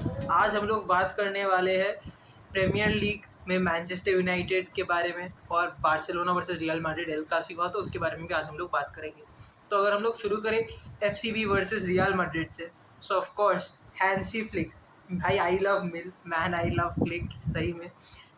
आज हम लोग बात करने वाले हैं प्रीमियर लीग में मैनचेस्टर यूनाइटेड के बारे में और Barcelona versus Real Madrid El Clasico, तो उसके बारे में भी आज हम लोग बात करेंगे। तो अगर हम लोग शुरू करें एफसीबी वर्सेस रियल मैड्रिड से, so of course Hansi Flick, भाई आई लव मिल मैन, आई लव फ्लिक, सही में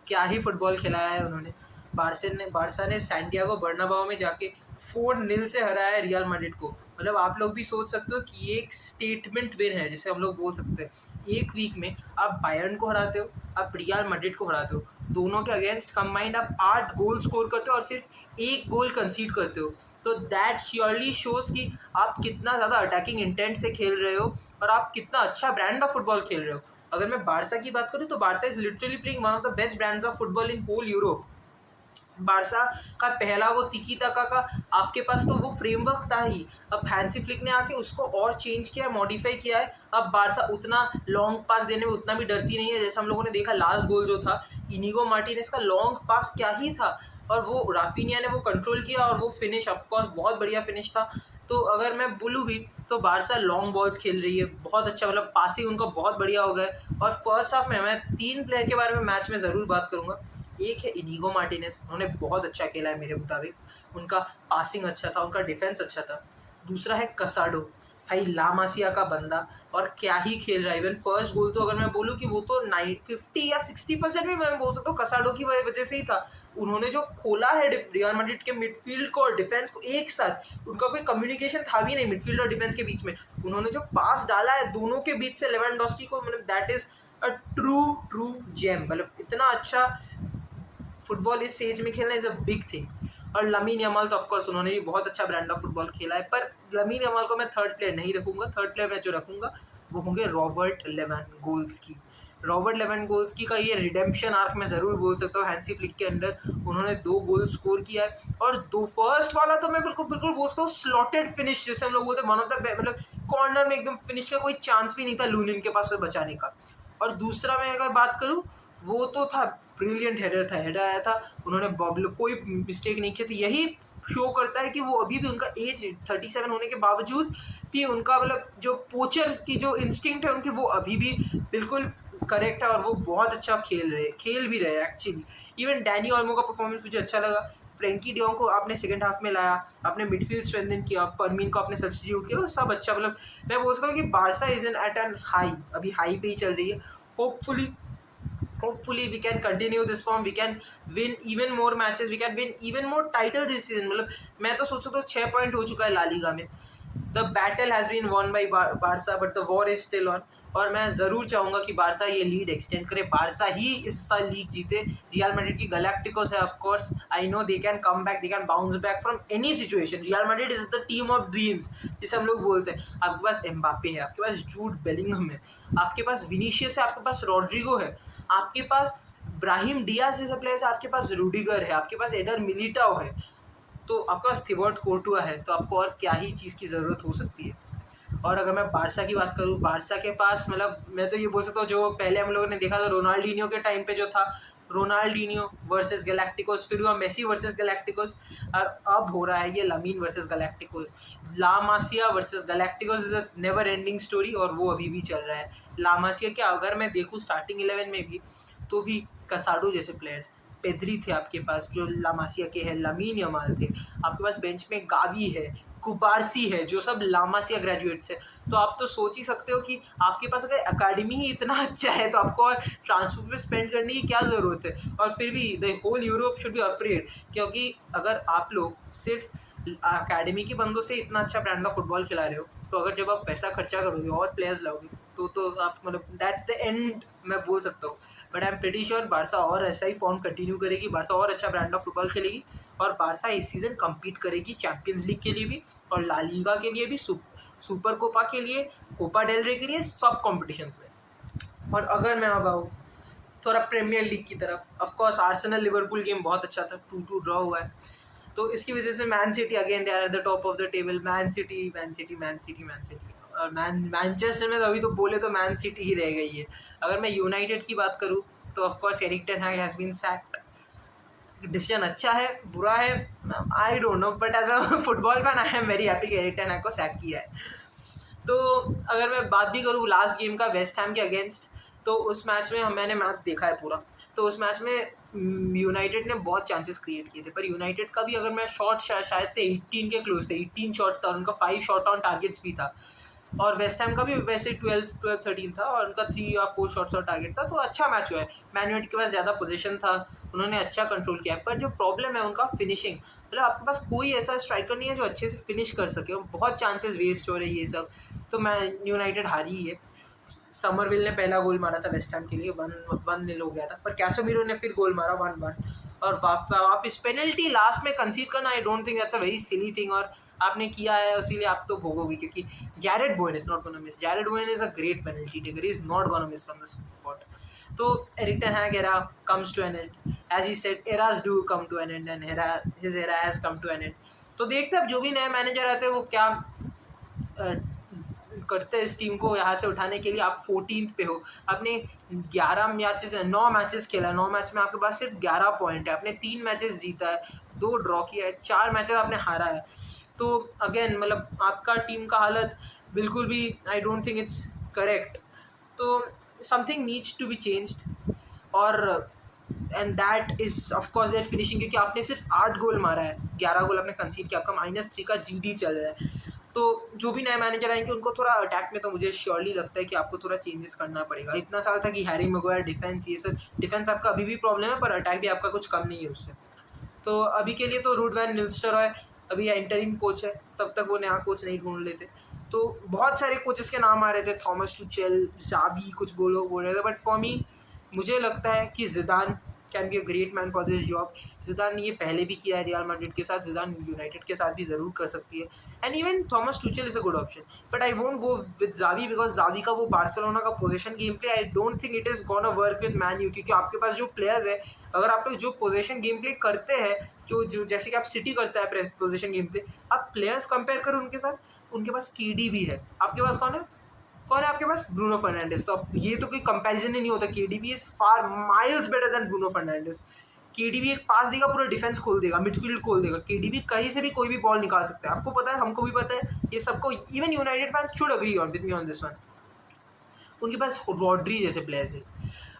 क्या ही फुटबॉल खिलाया है उन्होंने। बारसा ने सैंटियागो बर्नाबाओ में जाके 4-0 से हराया है रियल मैड्रिड को। मतलब आप लोग भी सोच सकते हो कि ये एक स्टेटमेंट विन है, जिसे हम लोग बोल सकते हैं। एक वीक में आप बायर्न को हराते हो, आप रियल मैड्रिड को हराते हो, दोनों के अगेंस्ट कंबाइंड आप 8 गोल स्कोर करते हो और सिर्फ 1 गोल कंसीड करते हो। तो दैट श्योरली शोज कि आप कितना ज़्यादा अटैकिंग इंटेंट से खेल रहे हो और आप कितना अच्छा ब्रांड ऑफ फुटबॉल खेल रहे हो। अगर मैं बारसा की बात करूँ तो Barca is literally playing one of the best brands of football in whole Europe. Barca का पहला वो तिकी तका का आपके पास तो वो फ्रेमवर्क था ही। अब हैंसी फ्लिक ने आके उसको और चेंज किया है, मॉडिफाई किया है। अब बारसा उतना लॉन्ग पास देने में उतना भी डरती नहीं है। जैसे हम लोगों ने देखा लास्ट गोल जो था इनिगो मार्टिनेज का, लॉन्ग पास क्या ही था और वो राफिनिया ने वो कंट्रोल किया और वो फिनिश ऑफकोर्स बहुत बढ़िया फिनिश था। तो अगर मैं बोलूँ भी तो बारसा लॉन्ग बॉल्स खेल रही है बहुत अच्छा, मतलब पासिंग उनका बहुत बढ़िया हो गया है। और फर्स्ट हाफ में मैं 3 प्लेयर के बारे में मैच में ज़रूर बात करूँगा। एक है इनिगो मार्टिनेज, उन्होंने बहुत अच्छा खेला है मेरे मुताबिक। उनका पासिंग अच्छा था, उनका डिफेंस अच्छा था। दूसरा है कसाडो, भाई ला मासिया का बंदा, और क्या ही खेल रहा है। इवन फर्स्ट गोल तो अगर मैं बोलूँ कि वो तो 50 या 60% भी मैं बोल सकता हूँ कसाडो की वजह से ही था। उन्होंने जो खोला है रियल मैड्रिड के मिडफील्ड को और डिफेंस को एक साथ, उनका कोई कम्युनिकेशन था भी नहीं मिडफील्ड और डिफेंस के बीच में। उन्होंने जो पास डाला है दोनों के बीच से लेवेंडोस्की को, मतलब that is a true gem. मतलब इतना अच्छा फुटबॉल इस एज में खेलना इज अ बिग थिंग। और लमीन यमाल तो ऑफकोर्स उन्होंने भी बहुत अच्छा ब्रांड ऑफ फुटबॉल खेला है, पर लमीन यमाल को मैं थर्ड प्लेयर नहीं रखूंगा। थर्ड प्लेयर मैं जो रखूंगा वो होंगे रॉबर्ट लेवेंडोस्की। रॉबर्ट लेवेंडोस्की का ये रिडेम्पशन आर्क मैं ज़रूर बोल सकता हूँ हैंसी फ्लिक के अंडर। उन्होंने 2 गोल स्कोर किया है और दो फर्स्ट वाला तो मैं बिल्कुल बोल सकता हूँ स्लॉटेड फिनिश, जैसे हम लोग बोलते हैं वन ऑफ द, मतलब कॉर्नर में एकदम फिनिश का कोई चांस भी नहीं था लूनिन के पास बचाने का। और दूसरा मैं अगर बात करूँ वो तो था ब्रिलियंट हेडर था, हेडर आया था, उन्होंने बॉबलो कोई मिस्टेक नहीं की थी। यही शो करता है कि वो अभी भी उनका एज 37 होने के बावजूद भी उनका मतलब जो पोचर की जो इंस्टिंक्ट है उनकी वो अभी भी बिल्कुल करेक्ट है और वो बहुत अच्छा खेल भी रहे एक्चुअली। इवन डैनी ऑल्मो का परफॉर्मेंस मुझे अच्छा लगा। फ्रेंकी डियोंग को आपने सेकंड हाफ में लाया, आपने मिडफील्ड स्ट्रेंथन किया, फर्मीन को आपने सब्स्टिट्यूट किया और सब अच्छा, मतलब मैं बोल सकता हूँ कि Barca is at an high, अभी हाई पे ही चल रही है। Hopefully we can continue this form, we can win even more matches, we can win even more titles this season। मतलब मैं तो सोच सकता हूँ 6 पॉइंट हो चुका है ला लीगा में। The battle has been won by Barça but the war is still on। और मैं ज़रूर चाहूँगा कि बारसा ये लीड एक्सटेंड करे, बारसा ही इस साल लीग जीते। रियल मैड्रिड की गैलाक्टिकोस है, of course I know they can come back, they can bounce back from any situation. Real Madrid is the team of dreams, जिसे हम लोग बोलते हैं। आपके पास एम्बापे है, आपके पास जूड बेलिंगहम है, आपके पास विनीशियस है, आपके पास रॉड्रिगो है, आपके पास ब्राहिम डियाज जैसे प्लेयर्स, आपके पास रूडिगर है, आपके पास एडर मिलिटाओ है, तो आपके पास थिबॉट कोर्टुआ है, तो आपको और क्या ही चीज़ की ज़रूरत हो सकती है। और अगर मैं बारसा की बात करूँ, बारसा के पास मतलब मैं तो ये बोल सकता हूँ जो पहले हम लोगों ने देखा था रोनाल्डिनियो के टाइम पे जो था, रोनाल्डिनियो वर्सेस गैलाक्टिकोस, फिर हुआ मेसी वर्सेस गैलाक्टिकोस, और अब हो रहा है ये Lamine versus galacticos. La Masia versus galacticos is a never ending story और वो अभी भी चल रहा है। ला मासिया क्या, अगर मैं देखूँ स्टार्टिंग 11 में भी तो भी कसाडो जैसे प्लेयर्स, पेद्री थे आपके पास जो ला मासिया के हैं, लमीन यमाल थे, आपके पास बेंच में गावी है, कुबारसी है, जो सब ला मासिया ग्रेजुएट्स है। तो आप तो सोच ही सकते हो कि आपके पास अगर एकेडमी ही इतना अच्छा है तो आपको और ट्रांसफर पे स्पेंड करने की क्या ज़रूरत है। और फिर भी the whole Europe should be afraid, क्योंकि अगर आप लोग सिर्फ एकेडमी के बंदों से इतना अच्छा ब्रांड ऑफ फुटबॉल खिला रहे हो, तो अगर जब आप पैसा खर्चा करोगे और प्लेयर्स लाओगे तो आप मतलब दैट्स द एंड मैं बोल सकता हूँ। But I am pretty sure Barça और ऐसा ही फॉर्म कंटिन्यू करेगी, बारसा और अच्छा ब्रांड ऑफ फुटबॉल खेलेगी और बारसा इस सीज़न कम्पीट करेगी चैंपियंस लीग के लिए भी और ला लीगा के लिए भी, सुपर कोपा के लिए, कोपा डेल रे के लिए, सब कॉम्पिटिशन्स में। और अगर मैं अब आऊँ थोड़ा प्रीमियर लीग की तरफ, ऑफकोर्स आर्सेनल लिवरपूल गेम बहुत अच्छा था, 2-2 ड्रॉ हुआ है, तो इसकी वजह से Man City again they are at the top of the table. Man City और मैनचेस्टर में तो अभी तो बोले तो मैन सिटी ही रह गई है। अगर मैं यूनाइटेड की बात करूँ तो of course Erik ten Hag has been sacked. Decision अच्छा है बुरा है I don't know, but as a football fan I am very happy कि एरिक टेन हैग को सैक किया है। तो अगर मैं बात भी करूँ लास्ट गेम का वेस्ट हैम के अगेंस्ट, तो उस मैच में मैंने मैच देखा है पूरा, तो उस मैच में यूनाइटेड ने बहुत चांसेस क्रिएट किए थे, पर यूनाइटेड का भी अगर मैं शॉट शायद से 18 के क्लोज थे, 18 शॉट्स था और उनका 5 शॉट ऑन टारगेट्स भी था, और वेस्ट हैम का भी वैसे 12-13 था और उनका 3 या 4 शॉट्स ऑन टारगेट था, तो अच्छा मैच हुआ है। मैन यूनाइटेड के पास ज़्यादा पोजीशन था, उन्होंने अच्छा कंट्रोल किया, पर जो प्रॉब्लम है उनका फिनिशिंग, मतलब आपके पास कोई ऐसा स्ट्राइकर नहीं है जो अच्छे से फिनिश कर सके, बहुत चांसेस वेस्ट हो रहे हैं ये सब, तो मैन यूनाइटेड हारी ही है। समरविल ने पहला गोल मारा था वेस्ट हैम के लिए, 1-0 हो गया था, पर कैसेमीरो ने फिर गोल मारा 1-1, और वापस पेनल्टी लास्ट में कंसीड करना, I don't think that's a very silly thing, और आपने किया है इसीलिए आप तो भोगोगे, क्योंकि Jarrod Bowen is not gonna miss, Jarrod Bowen is a great penalty taker, he is not gonna miss from the spot. तो Erik ten Hag era comes to an end, as he said eras do come to an end, and his era has come to an end। तो देखते हैं अब जो भी नए manager आते हैं वो क्या करते हैं इस टीम को यहाँ से उठाने के लिए। आप 14th पे हो, आपने 9 मैचेस खेला, 9 मैच में आपके पास सिर्फ 11 पॉइंट है, आपने 3 मैचेस जीता है, 2 ड्रॉ किया है, 4 मैचेस आपने हारा है। तो अगेन मतलब आपका टीम का हालत बिल्कुल भी I don't think it's correct, तो something needs to be changed, और and that is of course their finishing, क्योंकि आपने सिर्फ 8 गोल मारा है, 11 गोल आपने कंसीड किया, आपका -3 का GD चल रहा है। तो जो भी नए मैनेजर आएंगे उनको थोड़ा अटैक में, तो मुझे श्योरली लगता है कि आपको थोड़ा चेंजेस करना पड़ेगा। इतना साल था कि हैरी मैग्वायर डिफेंस, ये सब डिफेंस आपका अभी भी प्रॉब्लम है, पर अटैक भी आपका कुछ कम नहीं है उससे। तो अभी के लिए तो रूड वैन निल्स्टरॉय अभी इंटरिम कोच है, तब तक वो नया कोच नहीं ढूंढ लेते। तो बहुत सारे कोचेस के नाम आ रहे थे, थॉमस टुचेल, ज़ावी, कुछ बोल रहे थे, बट फॉर मी मुझे लगता है कि Zidane can be a great man for this job. Zidane ने ये पहले भी किया है रियल मैड्रिड के साथ, ज़िदान यूनाइटेड के साथ भी ज़रूर कर सकती है, and even Thomas Tuchel is a good option, but I won't go with Xavi, because Xavi का वो बार्सिलोना का position game play I don't think it is gonna work with man you, क्योंकि आपके पास जो प्लेयर्स है, अगर आप लोग जो पोजीशन गेम प्ले करते हैं, जो जैसे कि आप सिटी करता है पोजीशन गेम प्ले, आप प्लेयर्स कंपेयर करो उनके साथ, उनके पास KD भी है, आपके पास कौन है आपके पास? Bruno Fernandes. तो अब ये तो कोई कंपैरिजन ही नहीं होता, KDB is far miles better than Bruno Fernandes. KDB एक पास देगा, पूरा डिफेंस खोल देगा, मिडफील्ड खोल देगा, KDB कहीं से भी कोई भी बॉल निकाल सकता है, आपको पता है, हमको भी पता है, ये सबको, even United fans should agree on with me on this one. उनके पास रॉड्री जैसे प्लेयर्स है,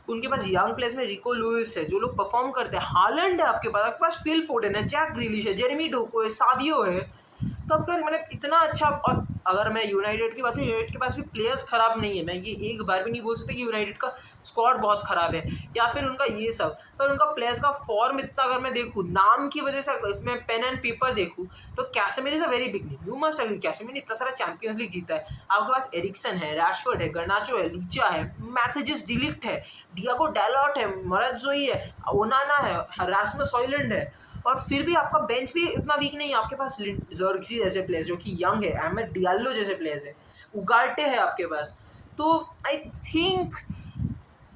उनके पास यंग प्लेयर्स में रिको लुइस है जो लोग परफॉर्म करते हैं, हालैंड है आपके पास फिल फोडेन है, जैक ग्रिलिश है, जेरेमी डोको है, सावियो है, तो आपका मतलब इतना अच्छा। और अगर मैं यूनाइटेड की बात करूँ, यूनाइटेड के पास भी प्लेयर्स खराब नहीं है, मैं ये एक बार भी नहीं बोल सकता कि यूनाइटेड का स्क्वाड बहुत खराब है या फिर उनका ये सब, पर उनका प्लेयर्स का फॉर्म इतना, अगर मैं देखूँ नाम की वजह से, मैं पेन एंड पेपर देखूँ तो Casemiro is a very big name, you must agree, Casemiro ने इतना सारा चैंपियंस लीग जीता है, आपके पास एरिक्सन है, रैशफोर्ड है, गर्नाचो है, लीचा है, मैथेजिस डिलिक्ट है, डियागो डैलॉट है, मरज़ोई है, ओनाना है, रास्मस हॉयलैंड है, और फिर भी आपका बेंच भी इतना वीक नहीं है, आपके पास ज़र्क्सी जैसे प्लेयर्स जो कि यंग है, अहमद डियालो जैसे प्लेयर्स है, उगार्टे है आपके पास, तो I think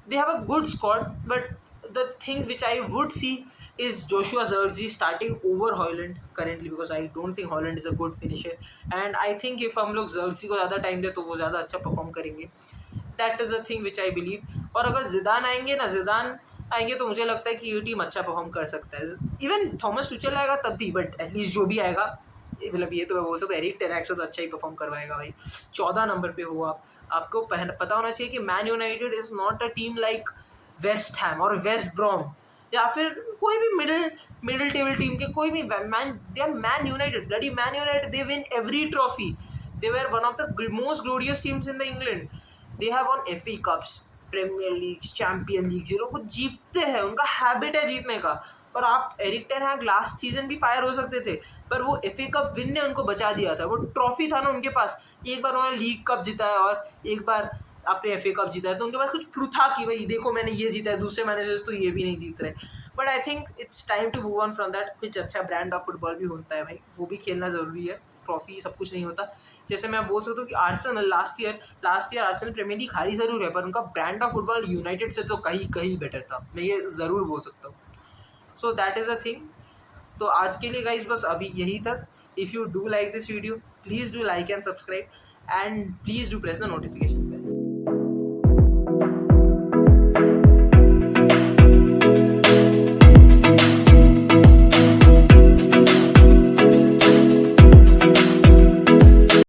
they have a good squad, but the things which I would see is Joshua Zirkzee starting over Haaland currently, because I don't think Haaland is a good finisher, and I think if हम लोग Zirkzee को ज़्यादा time दे तो वो ज़्यादा अच्छा perform करेंगे, that is a thing which I believe। और अगर ज़िदान आएंगे तो मुझे लगता है कि ये टीम अच्छा परफॉर्म कर सकता है, इवन थॉमस टुचेल आएगा तब भी, बट एटलीस्ट जो भी आएगा, मतलब ये तो मैं बोल सकता हूँ एरिक टेन हैग से तो अच्छा ही परफॉर्म करवाएगा भाई। 14 नंबर पे हो आप, आपको पता होना चाहिए कि man United is not a team like West Ham और वेस्ट ब्रॉम, या फिर कोई भी मिडिल टेबल टीम के कोई भी Man United, bloody Man United, they win every trophy, they were one of the most glorious teams in the England, they have won FA cups, Premier League, Champion League, ये लोग को जीतते हैं, उनका habit है जीतने का। और आप एरिक टेन हैग लास्ट सीजन भी फायर हो सकते थे, पर वो FA कप विन ने उनको बचा दिया था, वो ट्रॉफी था ना उनके पास, एक बार उन्होंने लीग कप जीता है और एक बार आपने FA कप जीता है, तो उनके पास कुछ प्रूफ था कि भाई देखो मैंने ये जीता है, दूसरे मैनेजर्स तो ये भी नहीं जीत रहे। But I think it's time to move on from that. कुछ अच्छा ब्रांड ऑफ फुटबॉल भी होता है भाई, वो भी खेलना ज़रूरी है, ट्रॉफी सब कुछ नहीं होता। जैसे मैं बोल सकता हूँ कि Arsenal last year Arsenal Premier League हारी ज़रूर है, पर उनका ब्रांड ऑफ फुटबॉल यूनाइटेड से तो कहीं बेटर था, मैं ये ज़रूर बोल सकता हूँ। So that is a thing. तो आज के लिए गाइस बस अभी यही तक। If you do like this video, please do like and subscribe, and please do press the notification.